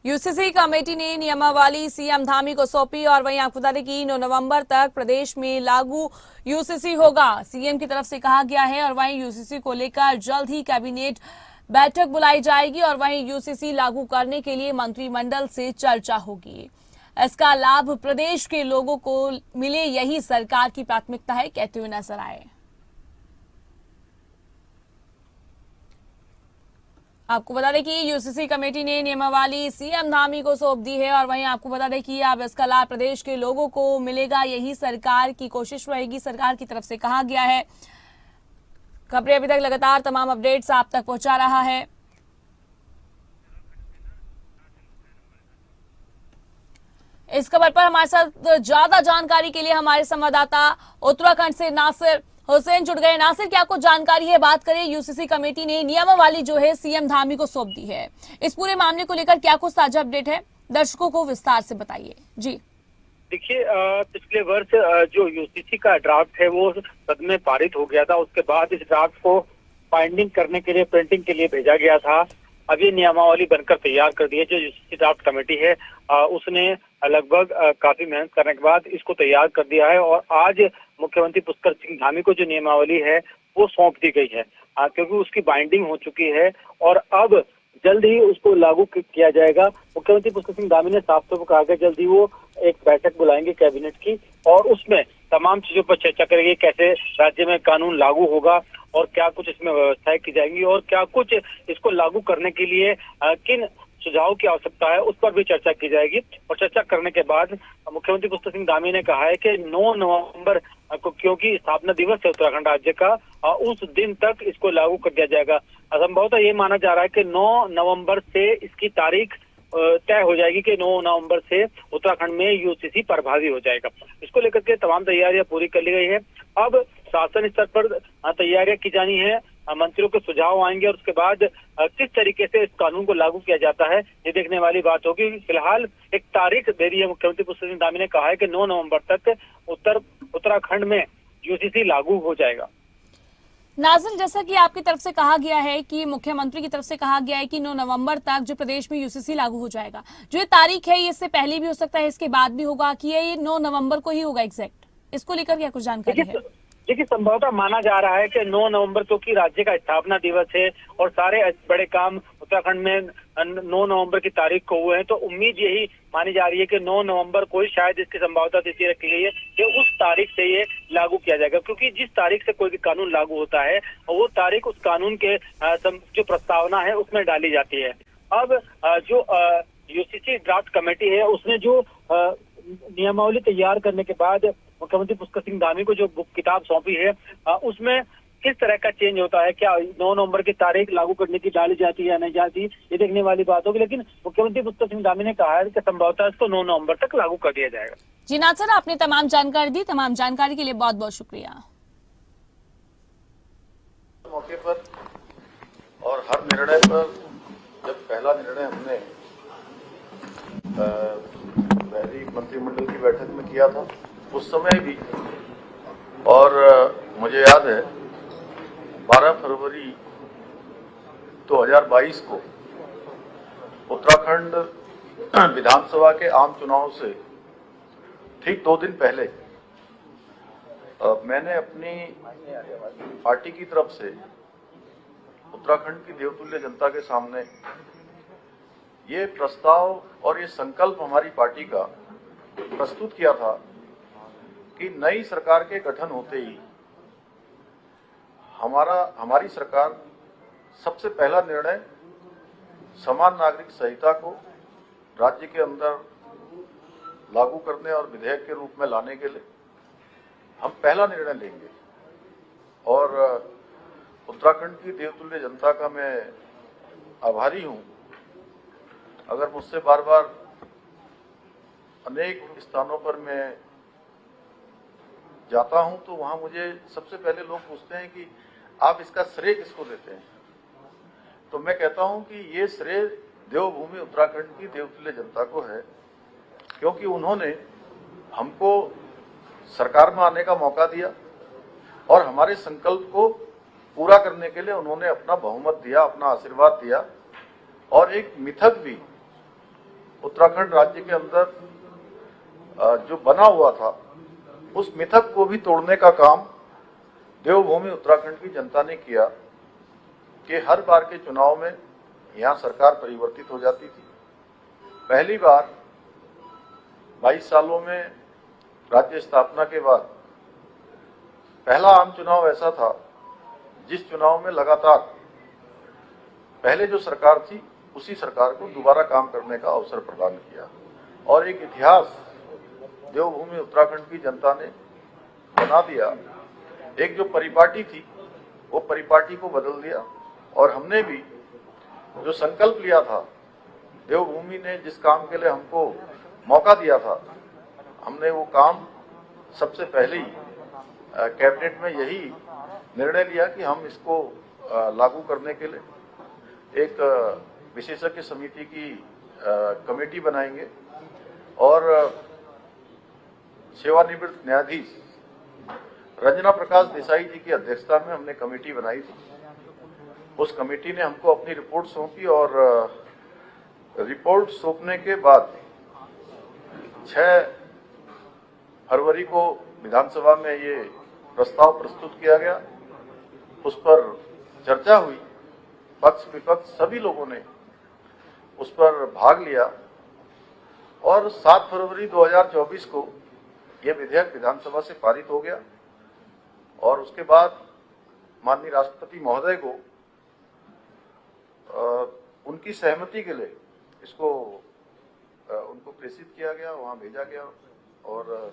UCC committee ने नियमावली CM Dhami को सौंपी और वहीं आपको बता दें कि 9 नवंबर तक प्रदेश में लागू यूसीसी होगा, सीएम की तरफ से कहा गया है। और वहीं यूसीसी को लेकर जल्द ही कैबिनेट बैठक बुलाई जाएगी और वहीं यूसीसी लागू करने के लिए मंत्रिमंडल से चर्चा होगी। इसका लाभ प्रदेश के लोगों को मिले, यही सरकार की प्राथमिकता है, कहते हुए नजर आए। आपको बता दें कि यूसीसी कमेटी ने नियमावली सीएम धामी को सौंप दी है और वहीं आपको बता दें कि अब इसका लाभ प्रदेश के लोगों को मिलेगा, यही सरकार की कोशिश रहेगी, सरकार की तरफ से कहा गया है। खबरें अभी तक लगातार तमाम अपडेट्स आप तक पहुंचा रहा है। इस खबर पर हमारे साथ ज्यादा जानकारी के लिए हमारे संवाददाता उत्तराखंड से नासिर हुसैन जुड़ गए। नासिर, क्या कुछ जानकारी है? बात करें, यूसीसी कमेटी ने नियमावली जो है सीएम धामी को सौंप दी है, इस पूरे मामले को लेकर क्या कुछ ताजा अपडेट है? दर्शकों को विस्तार से बताइए। जी देखिए, पिछले वर्ष जो यूसीसी का ड्राफ्ट है वो सदन में पारित हो गया था। उसके बाद इस ड्राफ्ट को बाइंडिंग करने के लिए, प्रिंटिंग के लिए भेजा गया था। अब ये नियमावली बनकर तैयार कर दी है। जो यूसीसी ड्राफ्ट कमेटी है उसने लगभग काफी मेहनत करने के बाद इसको तैयार कर दिया है और आज मुख्यमंत्री पुष्कर सिंह धामी को जो नियमावली है वो सौंप दी गई है, क्योंकि उसकी बाइंडिंग हो चुकी है और अब जल्द ही उसको लागू किया जाएगा। मुख्यमंत्री पुष्कर सिंह धामी ने साफ तौर पर कहा कि जल्द ही वो एक बैठक बुलाएंगे कैबिनेट की और उसमें तमाम चीजों पर चर्चा करेंगे, कैसे राज्य में कानून लागू होगा और क्या कुछ इसमें व्यवस्थाएं की जाएंगी और क्या कुछ इसको लागू करने के लिए किन सुझाव की आवश्यकता है, उस पर भी चर्चा की जाएगी। और चर्चा करने के बाद मुख्यमंत्री पुष्कर सिंह धामी ने कहा है कि 9 नवंबर को, क्योंकि स्थापना दिवस है उत्तराखंड राज्य का, उस दिन तक इसको लागू कर दिया जाएगा। संभवतः ये माना जा रहा है कि 9 नवंबर से इसकी तारीख तय हो जाएगी कि 9 नवंबर से उत्तराखंड में यूसीसी प्रभावी हो जाएगा। इसको लेकर के तमाम तैयारियां पूरी कर ली गई है। अब शासन स्तर पर तैयारियां की जानी है, मंत्रियों के सुझाव आएंगे और उसके बाद किस तरीके से इस कानून को लागू किया जाता है ये देखने वाली बात होगी। फिलहाल एक तारीख दे दी है मुख्यमंत्री पुष्कर सिंह धामी ने, कहा है कि 9 नवंबर तक उत्तराखंड में यूसीसी लागू हो जाएगा। नाज़िल, जैसा कि आपकी तरफ से कहा गया है कि मुख्यमंत्री की तरफ से कहा गया है कि 9 नवंबर तक जो प्रदेश में यूसीसी लागू हो जाएगा, जो ये तारीख है ये इससे पहले भी हो सकता है, इसके बाद भी होगा, कि ये 9 नवंबर को ही होगा एग्जैक्ट? इसको लेकर क्या कुछ जानकारी है? देखिए, संभवतः माना जा रहा है कि 9 नवंबर क्योंकि राज्य का स्थापना दिवस है और सारे बड़े काम उत्तराखंड में 9 नवंबर की तारीख को हुए हैं, तो उम्मीद यही मानी जा रही है कि 9 नवंबर को ही शायद इसकी संभावना तिथि रखी गई है कि उस तारीख से ये लागू किया जाएगा। क्योंकि जिस तारीख से कोई भी कानून लागू होता है वो तारीख उस कानून के जो प्रस्तावना है उसमें डाली जाती है। अब जो यूसीसी ड्राफ्ट कमेटी है उसने जो नियमावली तैयार करने के बाद मुख्यमंत्री पुष्कर सिंह धामी को जो बुक किताब सौंपी है उसमें किस तरह का चेंज होता है, क्या 9 नवंबर की तारीख लागू करने की डाली जाती है या नहीं जाती, ये देखने वाली बात होगी। लेकिन मुख्यमंत्री पुष्कर सिंह धामी ने कहा है कि संभवतः इसको 9 नवंबर तक लागू कर दिया जाएगा। जी नासिर, आपने तमाम जानकारी दी, तमाम जानकारी के लिए बहुत बहुत शुक्रिया। मौके पर और हर निर्णय पर, जब पहला निर्णय हमने पहली मंत्रिमंडल की बैठक में किया था उस समय भी, और मुझे याद है 12 फरवरी 2022 को उत्तराखंड विधानसभा के आम चुनाव से ठीक 2 दिन पहले मैंने अपनी पार्टी की तरफ से उत्तराखंड की देवतुल्य जनता के सामने ये प्रस्ताव और ये संकल्प हमारी पार्टी का प्रस्तुत किया था कि नई सरकार के गठन होते ही हमारी सरकार सबसे पहला निर्णय समान नागरिक संहिता को राज्य के अंदर लागू करने और विधेयक के रूप में लाने के लिए हम पहला निर्णय लेंगे। और उत्तराखंड की देवतुल्य जनता का मैं आभारी हूं। अगर मुझसे बार बार अनेक स्थानों पर मैं जाता हूं तो वहां मुझे सबसे पहले लोग पूछते हैं कि आप इसका श्रेय किसको देते हैं, तो मैं कहता हूं कि ये श्रेय देवभूमि उत्तराखंड की देवतुल्य जनता को है, क्योंकि उन्होंने हमको सरकार में आने का मौका दिया और हमारे संकल्प को पूरा करने के लिए उन्होंने अपना बहुमत दिया, अपना आशीर्वाद दिया और एक मिथक भी उत्तराखंड राज्य के अंदर जो बना हुआ था उस मिथक को भी तोड़ने का काम देवभूमि उत्तराखंड की जनता ने किया कि हर बार के चुनाव में यहाँ सरकार परिवर्तित हो जाती थी। पहली बार 22 सालों में राज्य स्थापना के बाद पहला आम चुनाव ऐसा था जिस चुनाव में लगातार पहले जो सरकार थी उसी सरकार को दोबारा काम करने का अवसर प्रदान किया और एक इतिहास देवभूमि उत्तराखंड की जनता ने बना दिया। एक जो परिपाटी थी वो परिपाटी को बदल दिया और हमने भी जो संकल्प लिया था, देवभूमि ने जिस काम के लिए हमको मौका दिया था, हमने वो काम सबसे पहले ही कैबिनेट में यही निर्णय लिया कि हम इसको लागू करने के लिए एक विशेषज्ञ समिति की कमेटी बनाएंगे और सेवानिवृत्त न्यायाधीश रंजना प्रकाश देसाई जी की अध्यक्षता में हमने कमेटी बनाई थी। उस कमेटी ने हमको अपनी रिपोर्ट सौंपी और रिपोर्ट सौंपने के बाद 6 फरवरी को विधानसभा में ये प्रस्ताव प्रस्तुत किया गया। उस पर चर्चा हुई, पक्ष विपक्ष सभी लोगों ने उस पर भाग लिया और 7 फरवरी 2024 को यह विधेयक विधानसभा से पारित हो गया और उसके बाद माननीय राष्ट्रपति महोदय को उनकी सहमति के लिए इसको उनको प्रेषित किया गया, वहां भेजा गया और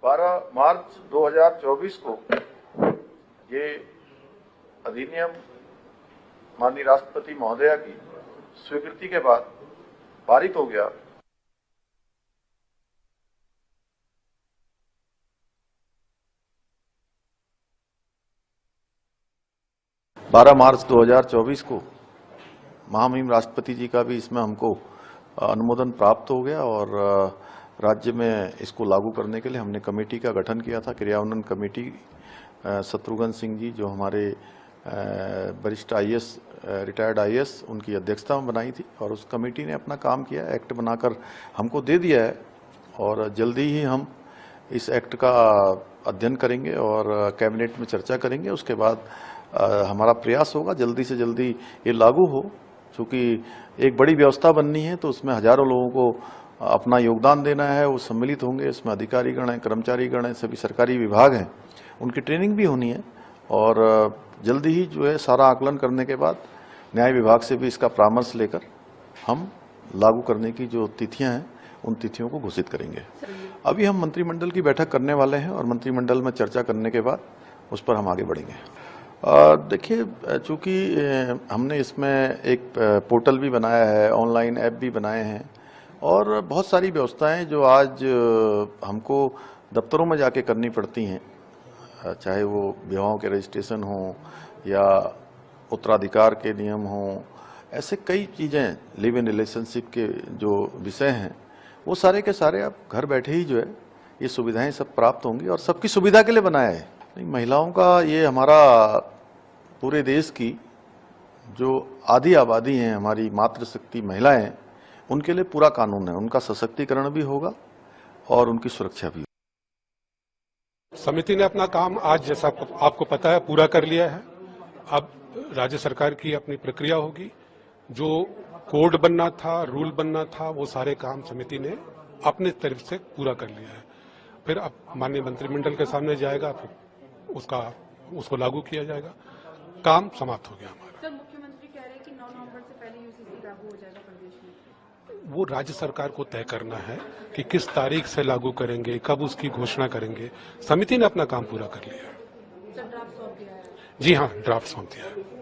12 मार्च 2024 को ये अधिनियम माननीय राष्ट्रपति महोदया की स्वीकृति के बाद पारित हो गया। मार्च 2024 को महामहिम राष्ट्रपति जी का भी इसमें हमको अनुमोदन प्राप्त हो गया और राज्य में इसको लागू करने के लिए हमने कमेटी का गठन किया था, क्रियान्वयन कमेटी। शत्रुघ्न सिंह जी जो हमारे वरिष्ठ आईएएस, रिटायर्ड आईएएस, उनकी अध्यक्षता में बनाई थी और उस कमेटी ने अपना काम किया, एक्ट बनाकर हमको दे दिया है और जल्दी ही हम इस एक्ट का अध्ययन करेंगे और कैबिनेट में चर्चा करेंगे। उसके बाद हमारा प्रयास होगा जल्दी से जल्दी ये लागू हो, क्योंकि एक बड़ी व्यवस्था बननी है तो उसमें हजारों लोगों को अपना योगदान देना है, वो सम्मिलित होंगे। इसमें अधिकारीगण हैं, कर्मचारीगण हैं, सभी सरकारी विभाग हैं, उनकी ट्रेनिंग भी होनी है और जल्दी ही जो है सारा आकलन करने के बाद न्याय विभाग से भी इसका परामर्श लेकर हम लागू करने की जो तिथियां हैं उन तिथियों को घोषित करेंगे। अभी हम मंत्रिमंडल की बैठक करने वाले हैं और मंत्रिमंडल में चर्चा करने के बाद उस पर हम आगे बढ़ेंगे। देखिए, चूंकि हमने इसमें एक पोर्टल भी बनाया है, ऑनलाइन ऐप भी बनाए हैं और बहुत सारी व्यवस्थाएं जो आज हमको दफ्तरों में जाके करनी पड़ती हैं, चाहे वो विवाहों के रजिस्ट्रेशन हो या उत्तराधिकार के नियम हो, ऐसे कई चीज़ें, लिव इन रिलेशनशिप के जो विषय हैं वो सारे के सारे अब घर बैठे ही जो है ये सुविधाएं सब प्राप्त होंगी और सबकी सुविधा के लिए बनाया है। नहीं, महिलाओं का ये हमारा पूरे देश की जो आधी आबादी है, हमारी मातृशक्ति महिलाएं, उनके लिए पूरा कानून है, उनका सशक्तिकरण भी होगा और उनकी सुरक्षा भी। समिति ने अपना काम आज, जैसा आपको पता है, पूरा कर लिया है। अब राज्य सरकार की अपनी प्रक्रिया होगी, जो कोड बनना था, रूल बनना था, वो सारे काम समिति ने अपने तरफ से पूरा कर लिया है। फिर अब माननीय मंत्रिमंडल के सामने जाएगा, फिर उसको लागू किया जाएगा। काम समाप्त हो गया हमारा। सर, मुख्यमंत्री कह रहे हैं कि 9 नवंबर से पहले यूसीसी लागू हो जाएगा प्रदेश में। वो राज्य सरकार को तय करना है कि किस तारीख से लागू करेंगे, कब उसकी घोषणा करेंगे। समिति ने अपना काम पूरा कर लिया। सर, ड्राफ्ट सौंप दिया है। जी हाँ, ड्राफ्ट सौंप दिया है।